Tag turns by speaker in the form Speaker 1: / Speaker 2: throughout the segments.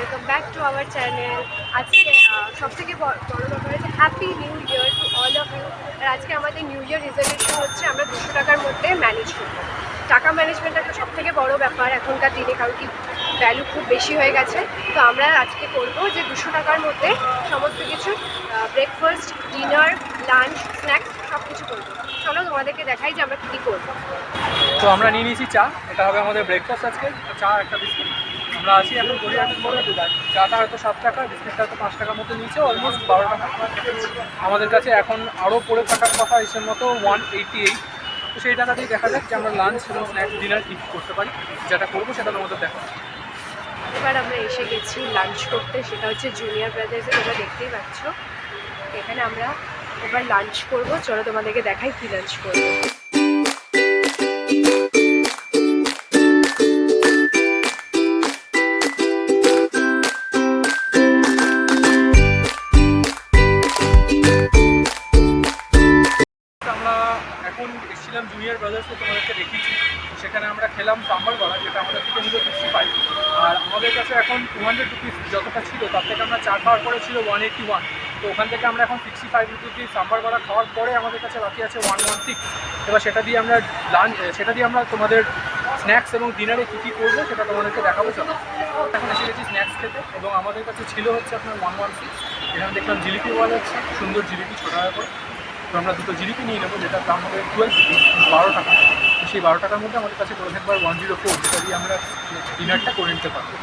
Speaker 1: Welcome back to our channel. আজকে সবথেকে বড় ব্যাপার হচ্ছে happy new year to all of you. আর আজকে আমাদের নিউ ইয়ার রেজলিউশন হচ্ছে আমরা 200 টাকার মধ্যে ম্যানেজ করবো। টাকা ম্যানেজমেন্ট একটা সবথেকে বড় ব্যাপার এখনকার দিনে, কারণ কি ভ্যালু খুব বেশি হয়ে গেছে। তো আমরা আজকে করবো যে 200 টাকার মধ্যে সমস্ত কিছু ব্রেকফাস্ট, ডিনার, লাঞ্চ, স্ন্যাক্স সব কিছু করবো। চলো তোমাদেরকে দেখাই যে আমরা কী করবো।
Speaker 2: তো আমরা নিয়ে নিয়েছি চা, এটা হবে আমাদের ব্রেকফাস্ট আজকে। চা একটা বিস্কুট। আমরা আছি এখন গড়িয়াহাটের মোড়ে। চাটা হয়তো 7 টাকা, বিস্কুটটা হয়তো 5 টাকার মতো নিয়েছে, অলমোস্ট 12 টাকা। আমাদের কাছে এখন আরও পড়ে থাকার কথা হিসেবে মতো 188। তো সেই টাকা দিয়ে দেখা যাক যে আমরা লাঞ্চ এবং স্ন্যাক্স ডিনার কী করতে পারি। যেটা করবো সেটা তোমাদের দেখা।
Speaker 1: এবার আমরা এসে গেছি লাঞ্চ করতে, সেটা হচ্ছে জুনিয়র ব্রাদার্সে। তোমরা দেখতেই পাচ্ছ এখানে আমরা এবার লাঞ্চ করবো। চলো তোমাদেরকে দেখাই কি লাঞ্চ করবো।
Speaker 2: এসেছিলাম জুনিয়র ব্রাদার্সে, তোমাদেরকে দেখিয়েছি। সেখানে আমরা খেলাম সাম্বার বড়া, যেটা আমাদের থেকে নিল 65। আর আমাদের কাছে এখন 200 রুপিস যতটা ছিল তার থেকে আমরা চা খাওয়ার পরে ছিল 181। তো ওখান থেকে আমরা এখন 65 রুপিস সাম্বার বড়া খাওয়ার পরে আমাদের কাছে বাকি আছে 116। এবার সেটা দিয়ে আমরা তোমাদের স্ন্যাক্স এবং ডিনারে কী কী করবো সেটা তোমাদেরকে দেখাবো। চলো এখন এসে গেছি স্ন্যাক্স খেতে, এবং আমাদের কাছে ছিল হচ্ছে আপনার 116। এখানে দেখলাম জিলিপি বলা যাচ্ছে, খুব সুন্দর জিলিপি, 6 টাকা করে। তো আমরা দুটো জিলিপি নিয়ে নেবো, যেটার দাম হবে 12 রুপিস, 12 টাকা। তো সেই 12 টাকার মধ্যে আমাদের কাছে করে থাকবার 104, যেটা দিয়ে আমরা ডিনারটা করে নিতে পারবো।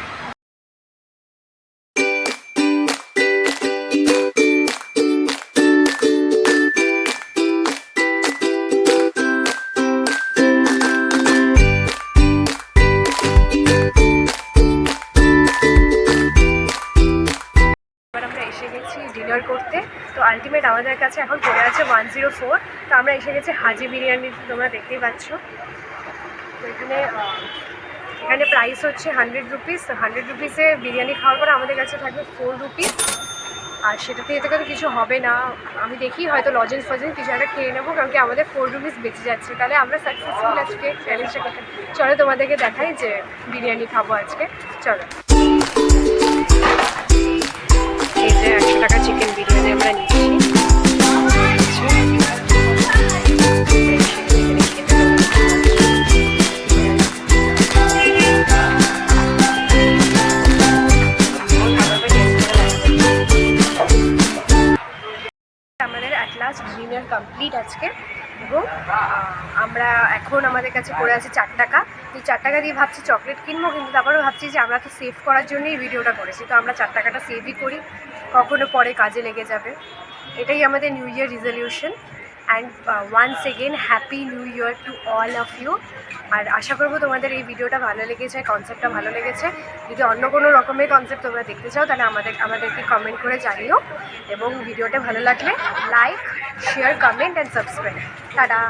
Speaker 1: ডিনার করতে। তো আলটিমেট আমাদের কাছে এখন পড়ে আছে 104। তো আমরা এসে গেছি হাজি বিরিয়ানি, তোমরা দেখতেই পাচ্ছ। তো এখানে প্রাইস হচ্ছে 100 রুপিস। 100 রুপিসে বিরিয়ানি খাওয়ার পর আমাদের কাছে থাকবে 4 রুপিস। আর সেটাতে এতে করে কিছু হবে না, আমি দেখি হয়তো লজেন্স ফজেন্স কিছু একটা খেয়ে নেবো, কারণ কি আমাদের 4 রুপিস বেঁচে যাচ্ছে। তাহলে আমরা সাকসেসফুল আজকে চ্যালেঞ্জটা করতে। চলো তোমাদেরকে দেখাই যে বিরিয়ানি খাবো আজকে। চলো, এই যে 100 টাকা চিকেন বিরিয়ানি আমরা নিচ্ছি। আমাদের অ্যাট লাস্ট ডিনার কমপ্লিট আজকে, এবং আমরা এখন আমাদের কাছে পড়ে আছে 4 টাকা। তো 4 টাকা দিয়ে ভাবছি চকলেট কিনবো, কিন্তু তারপরেও ভাবছি যে আমরা তো সেভ করার জন্যই ভিডিওটা করেছি, তো আমরা 4 টাকাটা সেভই করি, কখনো পরে কাজে লেগে যাবে। এটাই আমাদের new year resolution. And once again happy new year to all of you. আর আশা করবো তোমাদের এই ভিডিওটা ভালো লেগেছে, কনসেপ্টটা ভালো লেগেছে। যদি অন্য কোনো রকমের কনসেপ্ট তোমরা দেখতে চাও তাহলে আমাদেরকে কমেন্ট করে জানিও, এবং ভিডিওটা ভালো লাগলে like, share, comment and subscribe. Tata.